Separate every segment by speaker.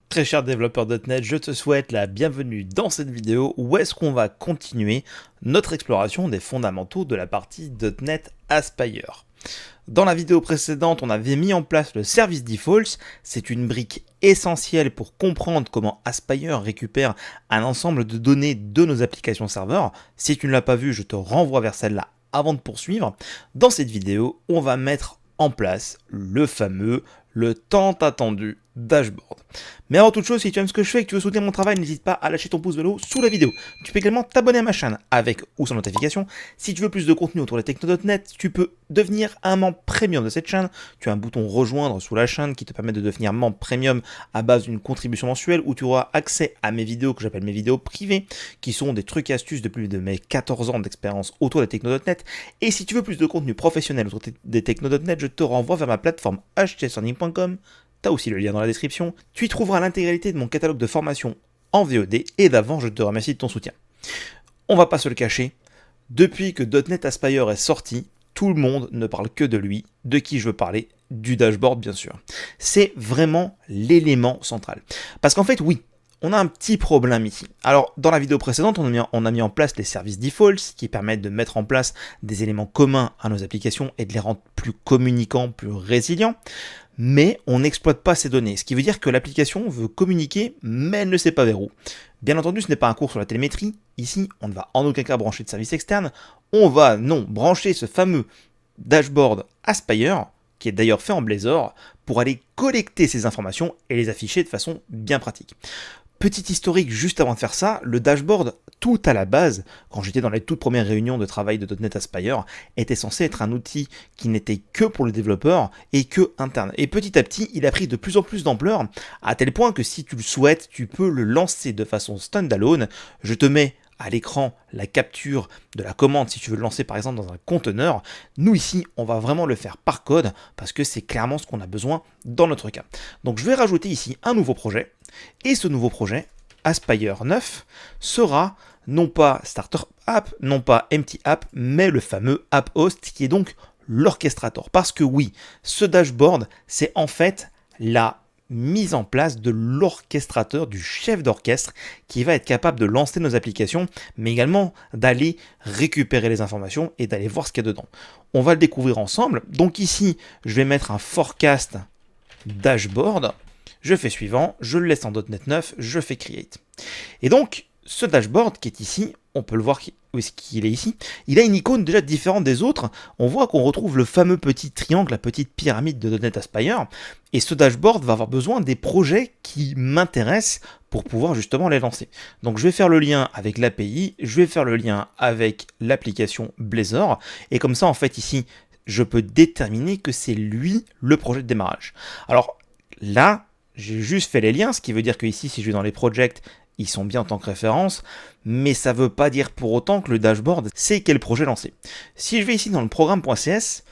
Speaker 1: Très cher développeur .NET, je te souhaite la bienvenue dans cette vidéo où est-ce qu'on va continuer notre exploration des fondamentaux de la partie .NET Aspire. Dans la vidéo précédente, on avait mis en place le service defaults. C'est une brique essentielle pour comprendre comment Aspire récupère un ensemble de données de nos applications serveurs. Si tu ne l'as pas vu, je te renvoie vers celle-là avant de poursuivre. Dans cette vidéo, on va mettre en place le tant attendu dashboard. Mais avant toute chose, si tu aimes ce que je fais et que tu veux soutenir mon travail, n'hésite pas à lâcher ton pouce bleu sous la vidéo. Tu peux également t'abonner à ma chaîne avec ou sans notification. Si tu veux plus de contenu autour des techno.net, tu peux devenir un membre premium de cette chaîne. Tu as un bouton rejoindre sous la chaîne qui te permet de devenir membre premium à base d'une contribution mensuelle où tu auras accès à mes vidéos que j'appelle mes vidéos privées, qui sont des trucs et astuces depuis de mes 14 ans d'expérience autour des techno.net. Et si tu veux plus de contenu professionnel autour des techno.net, je te renvoie vers ma plateforme htlearning.com. Tu as aussi le lien dans la description. Tu y trouveras l'intégralité de mon catalogue de formation en VOD et d'avant, je te remercie de ton soutien. On va pas se le cacher, depuis que .NET Aspire est sorti, tout le monde ne parle que de lui. De qui je veux parler? Du dashboard, bien sûr. C'est vraiment l'élément central. Parce qu'en fait, oui, on a un petit problème ici. Alors, dans la vidéo précédente, on a mis en place les services defaults qui permettent de mettre en place des éléments communs à nos applications et de les rendre plus communicants, plus résilients. Mais on n'exploite pas ces données, ce qui veut dire que l'application veut communiquer, mais elle ne sait pas vers où. Bien entendu, ce n'est pas un cours sur la télémétrie. Ici, on ne va en aucun cas brancher de service externe. On va, brancher ce fameux dashboard Aspire, qui est d'ailleurs fait en Blazor, pour aller collecter ces informations et les afficher de façon bien pratique. Petit historique juste avant de faire ça, le dashboard, tout à la base, quand j'étais dans les toutes premières réunions de travail de .NET Aspire, était censé être un outil qui n'était que pour le développeur et que interne. Et petit à petit, il a pris de plus en plus d'ampleur, à tel point que si tu le souhaites, tu peux le lancer de façon standalone. Je te mets à l'écran la capture de la commande si tu veux le lancer par exemple dans un conteneur. Nous ici, on va vraiment le faire par code parce que c'est clairement ce qu'on a besoin dans notre cas. Donc je vais rajouter ici un nouveau projet et ce nouveau projet, Aspire 9, sera non pas Starter App, non pas Empty App, mais le fameux App Host qui est donc l'orchestrator. Parce que oui, ce dashboard, c'est en fait la mise en place de l'orchestrateur, du chef d'orchestre qui va être capable de lancer nos applications, mais également d'aller récupérer les informations et d'aller voir ce qu'il y a dedans. On va le découvrir ensemble. Donc ici, je vais mettre un forecast dashboard. Je fais suivant, je le laisse en .NET 9, je fais create. Et donc, ce dashboard qui est ici, on peut le voir où est-ce qu'il est ici, il a une icône déjà différente des autres. On voit qu'on retrouve le fameux petit triangle, la petite pyramide de .NET Aspire. Et ce dashboard va avoir besoin des projets qui m'intéressent pour pouvoir justement les lancer. Donc je vais faire le lien avec l'API, je vais faire le lien avec l'application Blazor. Et comme ça, en fait, ici, je peux déterminer que c'est lui le projet de démarrage. Alors là, j'ai juste fait les liens, ce qui veut dire que ici, si je vais dans les projects, ils sont bien en tant que référence, mais ça ne veut pas dire pour autant que le dashboard sait quel projet lancer. Si je vais ici dans le programme.cs,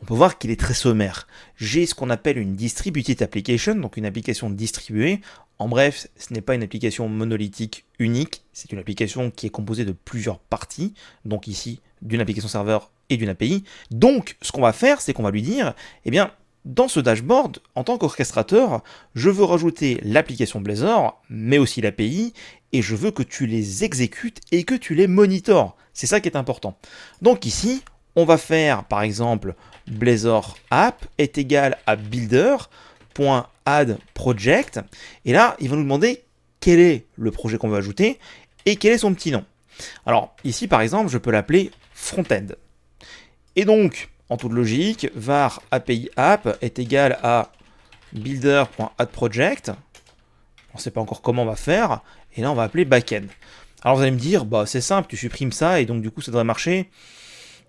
Speaker 1: on peut voir qu'il est très sommaire. J'ai ce qu'on appelle une distributed application, donc une application distribuée. En bref, ce n'est pas une application monolithique unique, c'est une application qui est composée de plusieurs parties, donc ici d'une application serveur et d'une API. Donc, ce qu'on va faire, c'est qu'on va lui dire, eh bien, dans ce dashboard, en tant qu'orchestrateur, je veux rajouter l'application Blazor, mais aussi l'API, et je veux que tu les exécutes et que tu les monitores. C'est ça qui est important. Donc ici, on va faire, par exemple, Blazor app est égal à builder.add_project, et là, il va nous demander quel est le projet qu'on veut ajouter et quel est son petit nom. Alors ici, par exemple, je peux l'appeler frontend. Et donc, en toute logique, var API app est égal à builder.addProject. On ne sait pas encore comment on va faire. Et là, on va appeler backend. Alors vous allez me dire, bah c'est simple, tu supprimes ça et donc du coup ça devrait marcher.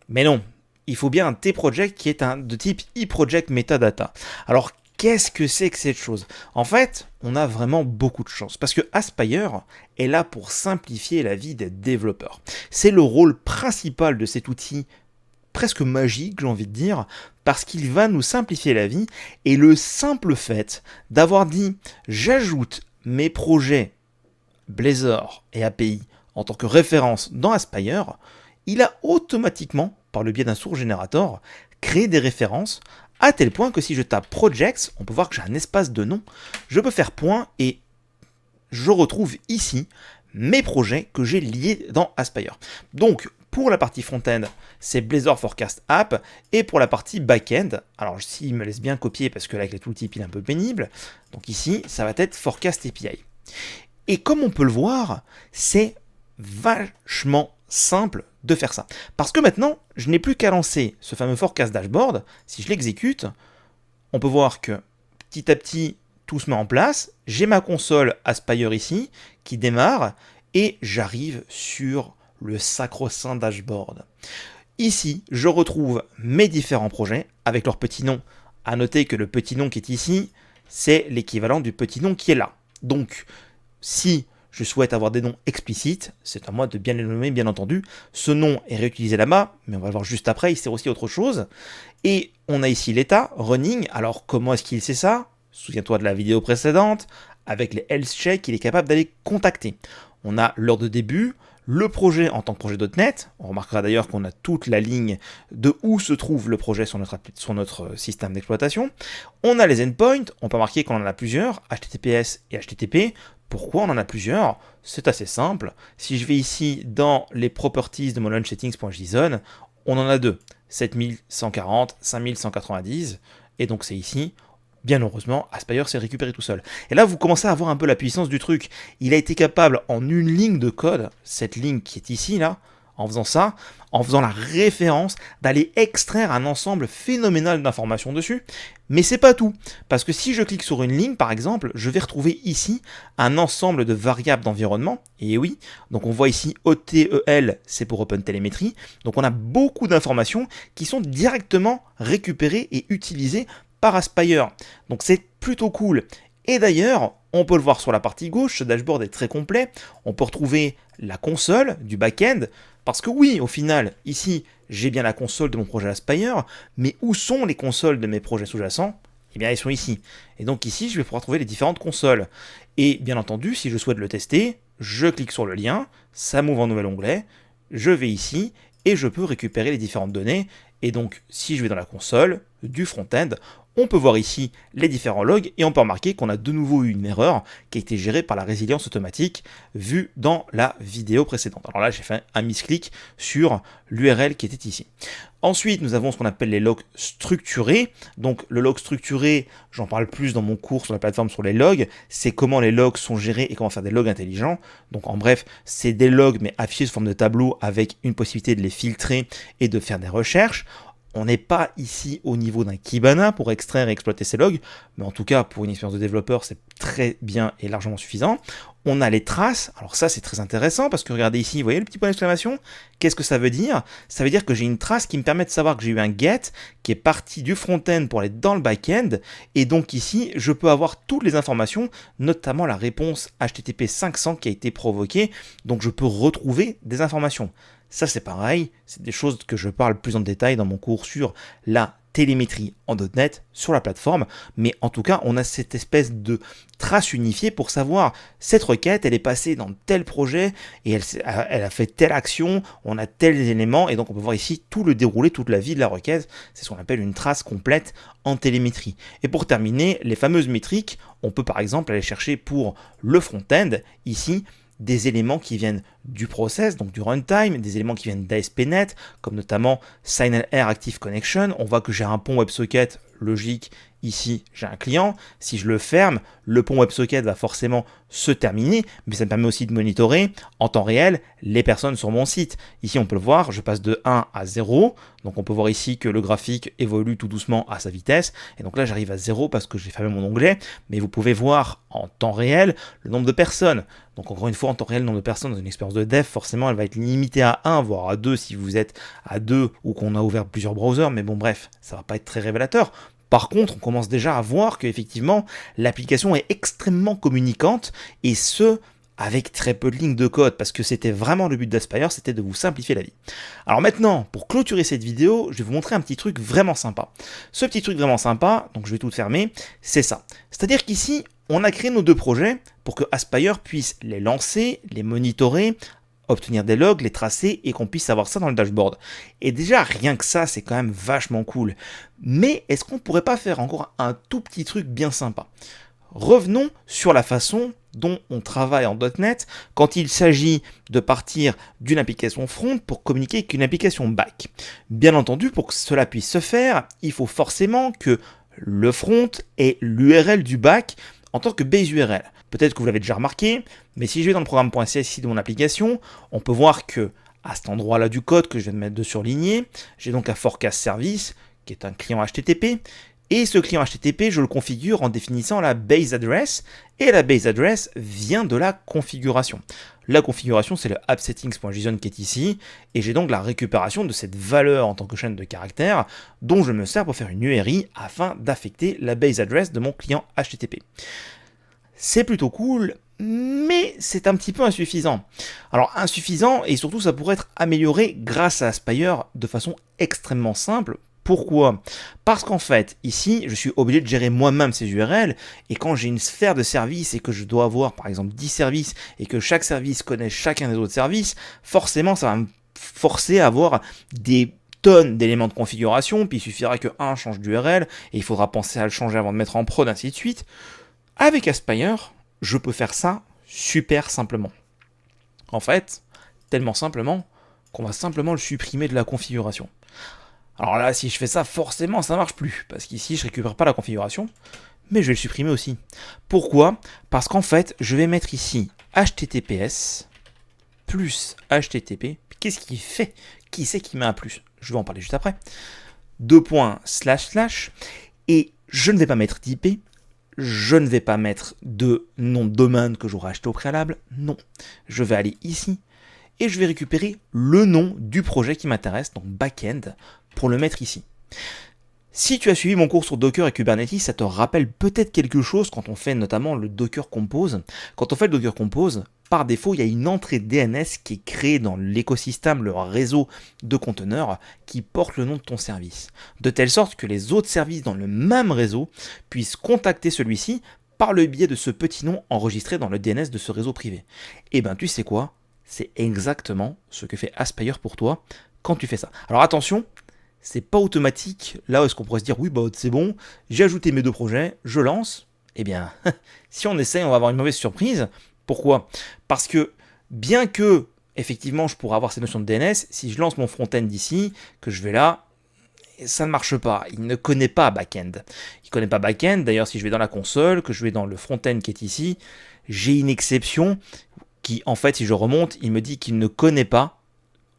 Speaker 1: Mais non, il faut bien un tproject qui est de type eProject metadata. Alors qu'est-ce que c'est que cette chose? En fait, on a vraiment beaucoup de chance parce que Aspire est là pour simplifier la vie des développeurs. C'est le rôle principal de cet outil presque magique, j'ai envie de dire, parce qu'il va nous simplifier la vie, et le simple fait d'avoir dit « j'ajoute mes projets Blazor et API en tant que référence dans Aspire », il a automatiquement, par le biais d'un source générateur, créé des références, à tel point que si je tape projects, on peut voir que j'ai un espace de nom, je peux faire point et je retrouve ici mes projets que j'ai liés dans Aspire. Donc, pour la partie front-end, c'est Blazor Forecast App, et pour la partie back-end, alors s'il me laisse bien copier parce que là avec les tooltips il est un peu pénible, donc ici ça va être Forecast API. Et comme on peut le voir, c'est vachement simple de faire ça. Parce que maintenant, je n'ai plus qu'à lancer ce fameux Forecast Dashboard. Si je l'exécute, on peut voir que petit à petit, tout se met en place. J'ai ma console Aspire ici qui démarre et j'arrive sur le sacro-saint dashboard. Ici, je retrouve mes différents projets avec leur petit nom. À noter que le petit nom qui est ici, c'est l'équivalent du petit nom qui est là. Donc, si je souhaite avoir des noms explicites, c'est à moi de bien les nommer, bien entendu. Ce nom est réutilisé là-bas, mais on va le voir juste après, il sert aussi à autre chose. Et on a ici l'état, running. Alors, comment est-ce qu'il sait ça? Souviens-toi de la vidéo précédente. Avec les health checks, il est capable d'aller contacter. On a l'heure de début, le projet en tant que projet .NET. On remarquera d'ailleurs qu'on a toute la ligne de où se trouve le projet sur notre système d'exploitation. On a les endpoints, on peut remarquer qu'on en a plusieurs, HTTPS et HTTP. Pourquoi on en a plusieurs? C'est assez simple. Si je vais ici dans les properties de mon launch settings.json, on en a deux, 7140, 5190, et donc c'est ici. Bien heureusement, Aspire s'est récupéré tout seul. Et là, vous commencez à voir un peu la puissance du truc. Il a été capable, en une ligne de code, cette ligne qui est ici, là, en faisant ça, en faisant la référence, d'aller extraire un ensemble phénoménal d'informations dessus. Mais c'est pas tout, parce que si je clique sur une ligne, par exemple, je vais retrouver ici un ensemble de variables d'environnement. Et oui, donc on voit ici OTEL, c'est pour OpenTelemetry. Donc on a beaucoup d'informations qui sont directement récupérées et utilisées par Aspire. Donc c'est plutôt cool. Et d'ailleurs, on peut le voir sur la partie gauche, ce dashboard est très complet. On peut retrouver la console du back-end. Parce que oui, au final, ici, j'ai bien la console de mon projet Aspire, mais où sont les consoles de mes projets sous-jacents? Eh bien, elles sont ici. Et donc ici, je vais pouvoir trouver les différentes consoles. Et bien entendu, si je souhaite le tester, je clique sur le lien, ça m'ouvre un nouvel onglet, je vais ici, et je peux récupérer les différentes données. Et donc, si je vais dans la console du front-end, on peut voir ici les différents logs et on peut remarquer qu'on a de nouveau eu une erreur qui a été gérée par la résilience automatique vue dans la vidéo précédente. Alors là, j'ai fait un misclick sur l'URL qui était ici. Ensuite, nous avons ce qu'on appelle les logs structurés. Donc, le log structuré, j'en parle plus dans mon cours sur la plateforme sur les logs. C'est comment les logs sont gérés et comment faire des logs intelligents. Donc, en bref, c'est des logs mais affichés sous forme de tableau avec une possibilité de les filtrer et de faire des recherches. On n'est pas ici au niveau d'un Kibana pour extraire et exploiter ces logs, mais en tout cas, pour une expérience de développeur, c'est très bien et largement suffisant. On a les traces, alors ça c'est très intéressant parce que regardez ici, vous voyez le petit point d'exclamation? Qu'est-ce que ça veut dire? Ça veut dire que j'ai une trace qui me permet de savoir que j'ai eu un get qui est parti du front-end pour aller dans le back-end, et donc ici, je peux avoir toutes les informations, notamment la réponse HTTP 500 qui a été provoquée, donc je peux retrouver des informations. Ça c'est pareil, c'est des choses que je parle plus en détail dans mon cours sur la télémétrie en .NET sur la plateforme, mais en tout cas on a cette espèce de trace unifiée pour savoir cette requête, elle est passée dans tel projet et elle a fait telle action, on a tels éléments et donc on peut voir ici tout le déroulé, toute la vie de la requête, c'est ce qu'on appelle une trace complète en télémétrie. Et pour terminer, les fameuses métriques, on peut par exemple aller chercher pour le front-end ici des éléments qui viennent du process, donc du runtime, des éléments qui viennent d'ASP.NET, comme notamment SignalR Active Connection. On voit que j'ai un pont WebSocket logique. Ici, j'ai un client. Si je le ferme, le pont WebSocket va forcément se terminer, mais ça me permet aussi de monitorer en temps réel les personnes sur mon site. Ici, on peut le voir, je passe de 1 à 0. Donc, on peut voir ici que le graphique évolue tout doucement à sa vitesse. Et donc là, j'arrive à 0 parce que j'ai fermé mon onglet. Mais vous pouvez voir en temps réel le nombre de personnes. Donc, encore une fois, en temps réel, le nombre de personnes dans une expérience de dev, forcément, elle va être limitée à 1, voire à 2 si vous êtes à 2 ou qu'on a ouvert plusieurs browsers. Mais bon, bref, ça va pas être très révélateur. Par contre, on commence déjà à voir qu'effectivement, l'application est extrêmement communicante, et ce, avec très peu de lignes de code, parce que c'était vraiment le but d'Aspire, c'était de vous simplifier la vie. Alors maintenant, pour clôturer cette vidéo, je vais vous montrer un petit truc vraiment sympa. Ce petit truc vraiment sympa, donc je vais tout fermer, c'est ça. C'est-à-dire qu'ici, on a créé nos deux projets pour que Aspire puisse les lancer, les monitorer, obtenir des logs, les tracer et qu'on puisse avoir ça dans le dashboard. Et déjà, rien que ça, c'est quand même vachement cool. Mais est-ce qu'on pourrait pas faire encore un tout petit truc bien sympa? Revenons sur la façon dont on travaille en .NET quand il s'agit de partir d'une application front pour communiquer avec une application back. Bien entendu, pour que cela puisse se faire, il faut forcément que le front ait l'URL du back en tant que base URL. Peut-être que vous l'avez déjà remarqué, mais si je vais dans le programme.csv de mon application, on peut voir que à cet endroit-là du code que je viens de mettre de surligner, j'ai donc un forecast service qui est un client HTTP. Et ce client HTTP, je le configure en définissant la base address. Et la base address vient de la configuration. La configuration, c'est le appsettings.json qui est ici. Et j'ai donc la récupération de cette valeur en tant que chaîne de caractères dont je me sers pour faire une URI afin d'affecter la base address de mon client HTTP. C'est plutôt cool, mais c'est un petit peu insuffisant. Alors insuffisant, et surtout ça pourrait être amélioré grâce à Aspire de façon extrêmement simple. Pourquoi? Parce qu'en fait, ici, je suis obligé de gérer moi-même ces URL, et quand j'ai une sphère de services et que je dois avoir par exemple 10 services, et que chaque service connaît chacun des autres services, forcément ça va me forcer à avoir des tonnes d'éléments de configuration, puis il suffira que un change d'URL, et il faudra penser à le changer avant de mettre en prod, ainsi de suite. Avec Aspire, je peux faire ça super simplement. En fait, tellement simplement qu'on va simplement le supprimer de la configuration. Alors là, si je fais ça, forcément, ça ne marche plus, parce qu'ici, je ne récupère pas la configuration, mais je vais le supprimer aussi. Pourquoi? Parce qu'en fait, je vais mettre ici HTTPS plus HTTP. Qu'est-ce qu'il fait? Qui c'est qui met un plus? Je vais en parler juste après. 2 points // et je ne vais pas mettre d'IP. Je ne vais pas mettre de nom de domaine que j'aurai acheté au préalable, non. Je vais aller ici et je vais récupérer le nom du projet qui m'intéresse, donc backend, pour le mettre ici. Si tu as suivi mon cours sur Docker et Kubernetes, ça te rappelle peut-être quelque chose quand on fait notamment le Docker Compose. Quand on fait le Docker Compose, par défaut, il y a une entrée DNS qui est créée dans l'écosystème, le réseau de conteneurs, qui porte le nom de ton service. De telle sorte que les autres services dans le même réseau puissent contacter celui-ci par le biais de ce petit nom enregistré dans le DNS de ce réseau privé. Et ben tu sais quoi? C'est exactement ce que fait Aspire pour toi quand tu fais ça. Alors attention, c'est pas automatique. Là où est-ce qu'on pourrait se dire, oui, bah c'est bon, j'ai ajouté mes 2 projets, je lance. Eh bien, si on essaye, on va avoir une mauvaise surprise. Pourquoi? Parce que, bien que, effectivement, je pourrais avoir ces notions de DNS, si je lance mon front-end d'ici, que je vais là, ça ne marche pas. Il ne connaît pas back-end. Il ne connaît pas back-end. D'ailleurs, si je vais dans la console, que je vais dans le front-end qui est ici, j'ai une exception qui, en fait, si je remonte, il me dit qu'il ne connaît pas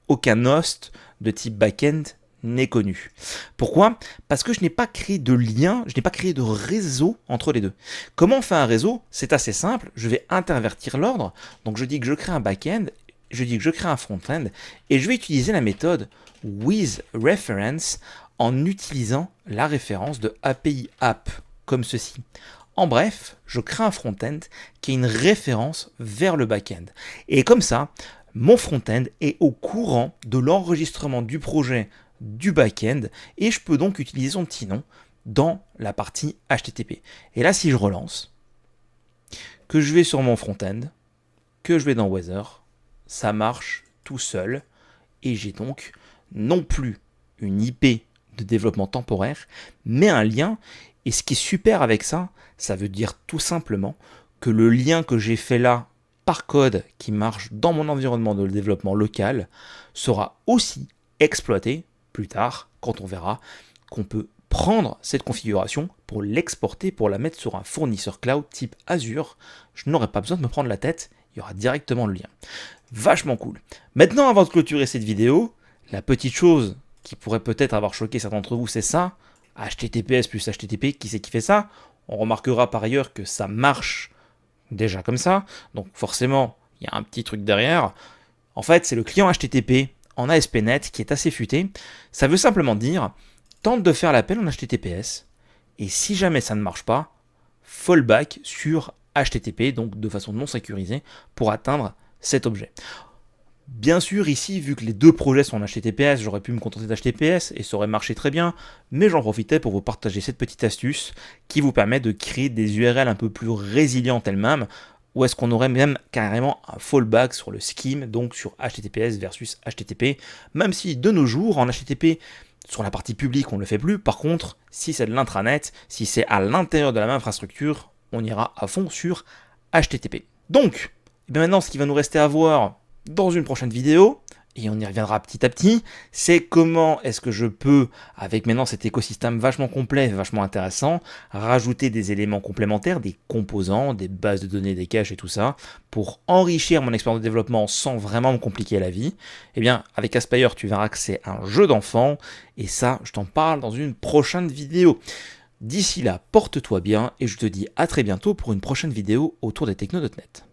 Speaker 1: aucun host de type back-end n'est connu. Pourquoi? Parce que je n'ai pas créé de lien, je n'ai pas créé de réseau entre les deux. Comment on fait un réseau? C'est assez simple, je vais intervertir l'ordre, donc je dis que je crée un back-end, je dis que je crée un front-end, et je vais utiliser la méthode withReference en utilisant la référence de API app, comme ceci. En bref, je crée un front-end qui est une référence vers le back-end. Et comme ça, mon front-end est au courant de l'enregistrement du projet du back-end et je peux donc utiliser son petit nom dans la partie HTTP. Et là, si je relance, que je vais sur mon front-end, que je vais dans Weather, ça marche tout seul et j'ai donc non plus une IP de développement temporaire, mais un lien. Et ce qui est super avec ça, ça veut dire tout simplement que le lien que j'ai fait là par code qui marche dans mon environnement de développement local sera aussi exploité plus tard, quand on verra qu'on peut prendre cette configuration pour l'exporter, pour la mettre sur un fournisseur cloud type Azure. Je n'aurai pas besoin de me prendre la tête, il y aura directement le lien. Vachement cool. Maintenant, avant de clôturer cette vidéo, la petite chose qui pourrait peut-être avoir choqué certains d'entre vous, c'est ça. HTTPS plus HTTP, qui c'est qui fait ça? On remarquera par ailleurs que ça marche déjà comme ça, donc forcément, il y a un petit truc derrière. En fait, c'est le client HTTP en ASP.NET qui est assez futé. Ça veut simplement dire, tente de faire l'appel en HTTPS, et si jamais ça ne marche pas, fallback sur HTTP, donc de façon non sécurisée, pour atteindre cet objet. Bien sûr, ici, vu que les 2 projets sont en HTTPS, j'aurais pu me contenter d'HTTPS et ça aurait marché très bien, mais j'en profitais pour vous partager cette petite astuce qui vous permet de créer des URL un peu plus résilientes elles-mêmes, ou est-ce qu'on aurait même carrément un fallback sur le scheme, donc sur HTTPS versus HTTP, même si de nos jours, en HTTP, sur la partie publique, on ne le fait plus. Par contre, si c'est de l'intranet, si c'est à l'intérieur de la même infrastructure, on ira à fond sur HTTP. Donc, et bien maintenant, ce qui va nous rester à voir dans une prochaine vidéo, et on y reviendra petit à petit, c'est comment est-ce que je peux, avec maintenant cet écosystème vachement complet, vachement intéressant, rajouter des éléments complémentaires, des composants, des bases de données, des caches et tout ça, pour enrichir mon expérience de développement sans vraiment me compliquer la vie. Eh bien, avec Aspire, tu verras que c'est un jeu d'enfant, et ça, je t'en parle dans une prochaine vidéo. D'ici là, porte-toi bien, et je te dis à très bientôt pour une prochaine vidéo autour des technos.net.